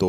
2